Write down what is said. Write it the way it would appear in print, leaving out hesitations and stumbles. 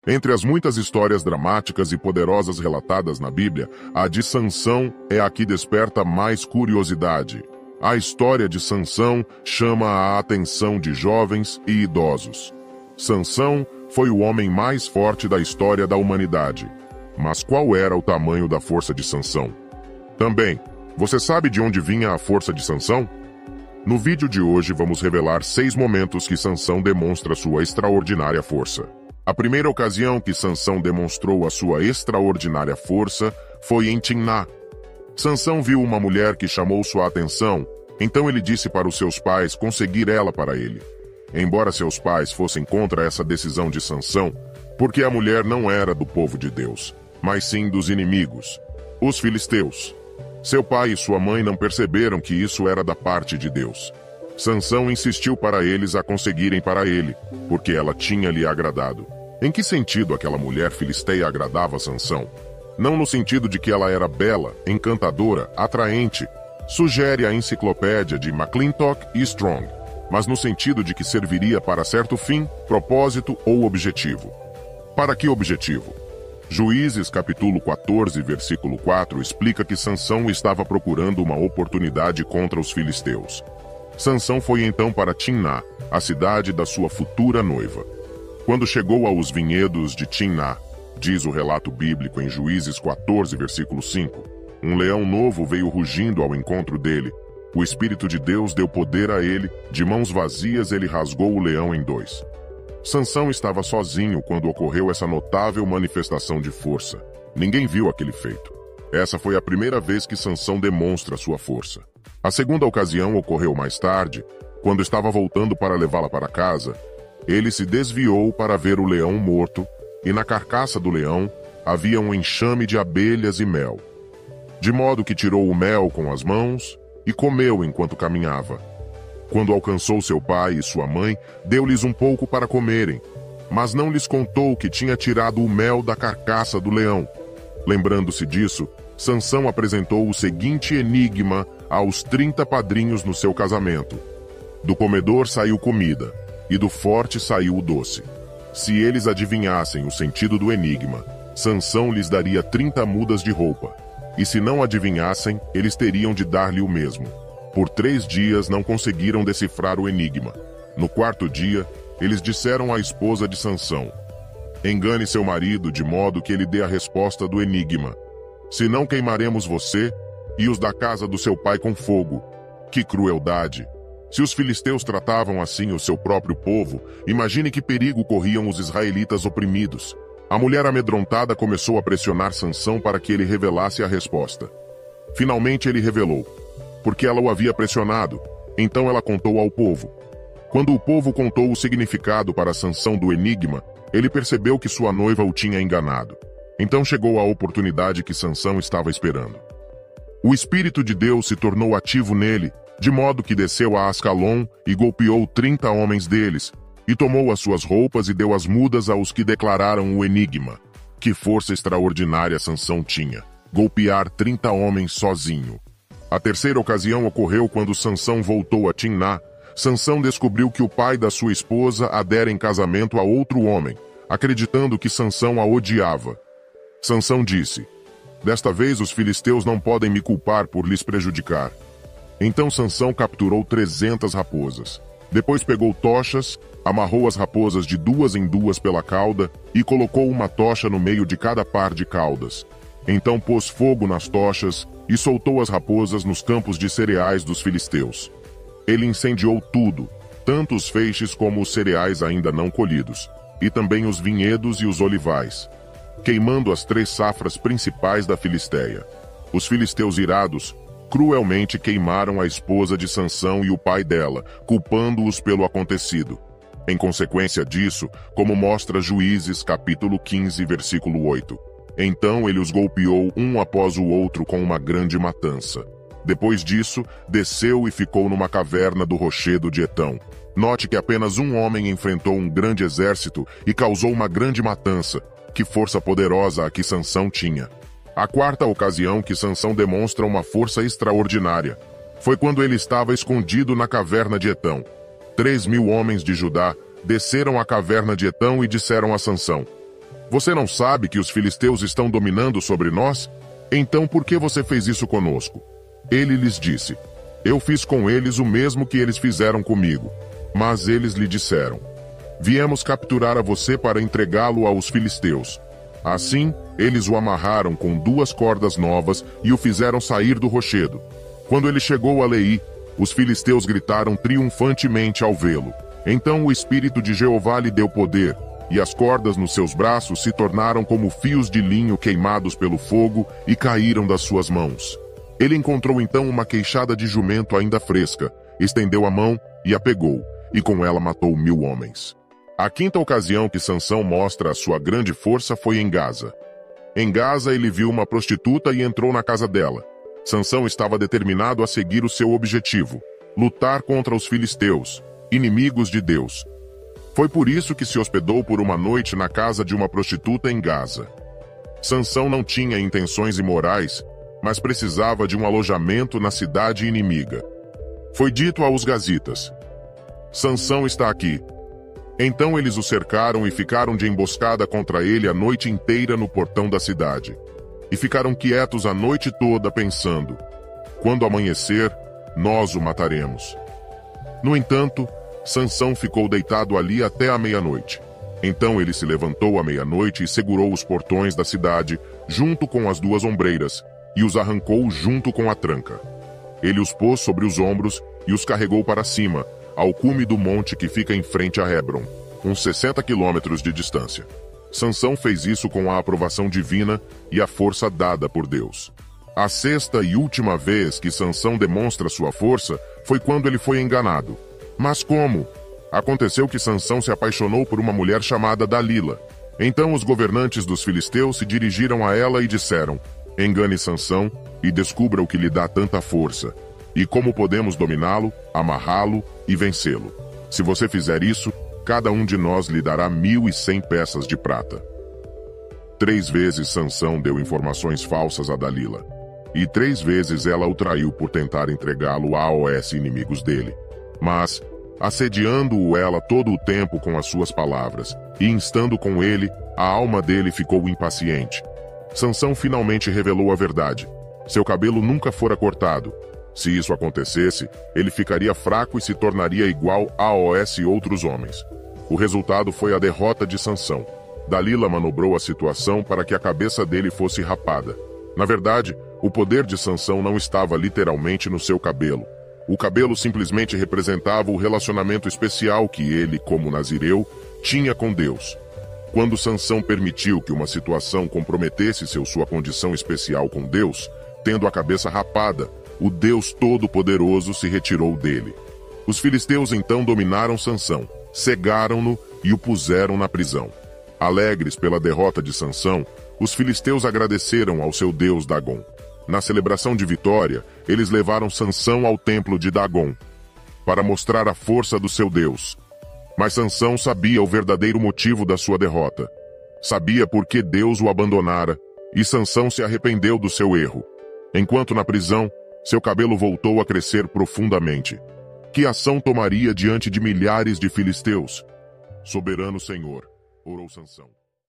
Entre as muitas histórias dramáticas e poderosas relatadas na Bíblia, a de Sansão é a que desperta mais curiosidade. A história de Sansão chama a atenção de jovens e idosos. Sansão foi o homem mais forte da história da humanidade. Mas qual era o tamanho da força de Sansão? Também, você sabe de onde vinha a força de Sansão? No vídeo de hoje vamos revelar 6 momentos que Sansão demonstra sua extraordinária força. A primeira ocasião que Sansão demonstrou a sua extraordinária força foi em Timná. Sansão viu uma mulher que chamou sua atenção, então ele disse para os seus pais conseguir ela para ele. Embora seus pais fossem contra essa decisão de Sansão, porque a mulher não era do povo de Deus, mas sim dos inimigos, os filisteus. Seu pai e sua mãe não perceberam que isso era da parte de Deus. Sansão insistiu para eles a conseguirem para ele, porque ela tinha lhe agradado. Em que sentido aquela mulher filisteia agradava Sansão? Não no sentido de que ela era bela, encantadora, atraente, sugere a enciclopédia de McClintock e Strong, mas no sentido de que serviria para certo fim, propósito ou objetivo. Para que objetivo? Juízes capítulo 14, versículo 4 explica que Sansão estava procurando uma oportunidade contra os filisteus. Sansão foi então para Timná, a cidade da sua futura noiva. Quando chegou aos vinhedos de Timná, diz o relato bíblico em Juízes 14, versículo 5, um leão novo veio rugindo ao encontro dele. O Espírito de Deus deu poder a ele, de mãos vazias ele rasgou o leão em 2. Sansão estava sozinho quando ocorreu essa notável manifestação de força. Ninguém viu aquele feito. Essa foi a primeira vez que Sansão demonstra sua força. A segunda ocasião ocorreu mais tarde, quando estava voltando para levá-la para casa. Ele se desviou para ver o leão morto, e na carcaça do leão havia um enxame de abelhas e mel. De modo que tirou o mel com as mãos e comeu enquanto caminhava. Quando alcançou seu pai e sua mãe, deu-lhes um pouco para comerem, mas não lhes contou que tinha tirado o mel da carcaça do leão. Lembrando-se disso, Sansão apresentou o seguinte enigma aos 30 padrinhos no seu casamento. Do comedor saiu comida, e do forte saiu o doce. Se eles adivinhassem o sentido do enigma, Sansão lhes daria 30 mudas de roupa, e se não adivinhassem, eles teriam de dar-lhe o mesmo. Por 3 dias não conseguiram decifrar o enigma. No 4º dia, eles disseram à esposa de Sansão: engane seu marido de modo que ele dê a resposta do enigma. Senão queimaremos você e os da casa do seu pai com fogo. Que crueldade! Se os filisteus tratavam assim o seu próprio povo, imagine que perigo corriam os israelitas oprimidos. A mulher amedrontada começou a pressionar Sansão para que ele revelasse a resposta. Finalmente ele revelou, porque ela o havia pressionado. Então ela contou ao povo. Quando o povo contou o significado para Sansão do enigma, ele percebeu que sua noiva o tinha enganado. Então chegou a oportunidade que Sansão estava esperando. O Espírito de Deus se tornou ativo nele, de modo que desceu a Ascalon e golpeou 30 homens deles, e tomou as suas roupas e deu as mudas aos que declararam o enigma. Que força extraordinária Sansão tinha, golpear 30 homens sozinho. A terceira ocasião ocorreu quando Sansão voltou a Timná. Sansão descobriu que o pai da sua esposa a dera em casamento a outro homem, acreditando que Sansão a odiava. Sansão disse: desta vez os filisteus não podem me culpar por lhes prejudicar. Então Sansão capturou 300 raposas. Depois pegou tochas, amarrou as raposas de 2 em 2 pela cauda e colocou uma tocha no meio de cada par de caudas. Então pôs fogo nas tochas e soltou as raposas nos campos de cereais dos filisteus. Ele incendiou tudo, tanto os feixes como os cereais ainda não colhidos, e também os vinhedos e os olivais, queimando as 3 safras principais da Filisteia. Os filisteus irados cruelmente queimaram a esposa de Sansão e o pai dela, culpando-os pelo acontecido. Em consequência disso, como mostra Juízes capítulo 15, versículo 8, então ele os golpeou um após o outro com uma grande matança. Depois disso, desceu e ficou numa caverna do rochedo de Etão. Note que apenas um homem enfrentou um grande exército e causou uma grande matança. Que força poderosa a que Sansão tinha! A 4ª ocasião que Sansão demonstra uma força extraordinária foi quando ele estava escondido na caverna de Etão. 3.000 homens de Judá desceram à caverna de Etão e disseram a Sansão: Você não sabe que os filisteus estão dominando sobre nós? Então por que você fez isso conosco? Ele lhes disse: Eu fiz com eles o mesmo que eles fizeram comigo. Mas eles lhe disseram: Viemos capturar a você para entregá-lo aos filisteus. Assim, eles o amarraram com 2 cordas novas e o fizeram sair do rochedo. Quando ele chegou a Leí, os filisteus gritaram triunfantemente ao vê-lo. Então o Espírito de Jeová lhe deu poder, e as cordas nos seus braços se tornaram como fios de linho queimados pelo fogo e caíram das suas mãos. Ele encontrou então uma queixada de jumento ainda fresca, estendeu a mão e a pegou, e com ela matou 1000 homens. A 5ª ocasião que Sansão mostra a sua grande força foi em Gaza. Em Gaza ele viu uma prostituta e entrou na casa dela. Sansão estava determinado a seguir o seu objetivo: lutar contra os filisteus, inimigos de Deus. Foi por isso que se hospedou por uma noite na casa de uma prostituta em Gaza. Sansão não tinha intenções imorais, mas precisava de um alojamento na cidade inimiga. Foi dito aos gazitas: Sansão está aqui. Então eles o cercaram e ficaram de emboscada contra ele a noite inteira no portão da cidade. E ficaram quietos a noite toda pensando: quando amanhecer, nós o mataremos. No entanto, Sansão ficou deitado ali até a meia-noite. Então ele se levantou à meia-noite e segurou os portões da cidade, junto com as 2 ombreiras, e os arrancou junto com a tranca. Ele os pôs sobre os ombros e os carregou para cima, ao cume do monte que fica em frente a Hebron, uns 60 quilômetros de distância. Sansão fez isso com a aprovação divina e a força dada por Deus. A 6ª e última vez que Sansão demonstra sua força foi quando ele foi enganado. Mas como? Aconteceu que Sansão se apaixonou por uma mulher chamada Dalila. Então os governantes dos filisteus se dirigiram a ela e disseram: Engane Sansão e descubra o que lhe dá tanta força, e como podemos dominá-lo, amarrá-lo e vencê-lo. Se você fizer isso, cada um de nós lhe dará 1.100 peças de prata. 3 vezes Sansão deu informações falsas a Dalila, e 3 vezes ela o traiu por tentar entregá-lo aos inimigos dele. Mas, assediando-o ela todo o tempo com as suas palavras, e instando com ele, a alma dele ficou impaciente. Sansão finalmente revelou a verdade. Seu cabelo nunca fora cortado. Se isso acontecesse, ele ficaria fraco e se tornaria igual aos outros homens. O resultado foi a derrota de Sansão. Dalila manobrou a situação para que a cabeça dele fosse rapada. Na verdade, o poder de Sansão não estava literalmente no seu cabelo. O cabelo simplesmente representava o relacionamento especial que ele, como nazireu, tinha com Deus. Quando Sansão permitiu que uma situação comprometesse sua condição especial com Deus, tendo a cabeça rapada, o Deus Todo-Poderoso se retirou dele. Os filisteus então dominaram Sansão, cegaram-no e o puseram na prisão. Alegres pela derrota de Sansão, os filisteus agradeceram ao seu deus Dagom. Na celebração de vitória, eles levaram Sansão ao templo de Dagom, para mostrar a força do seu deus. Mas Sansão sabia o verdadeiro motivo da sua derrota. Sabia por que Deus o abandonara, e Sansão se arrependeu do seu erro. Enquanto na prisão, seu cabelo voltou a crescer profundamente. Que ação tomaria diante de milhares de filisteus? Soberano Senhor, orou Sansão.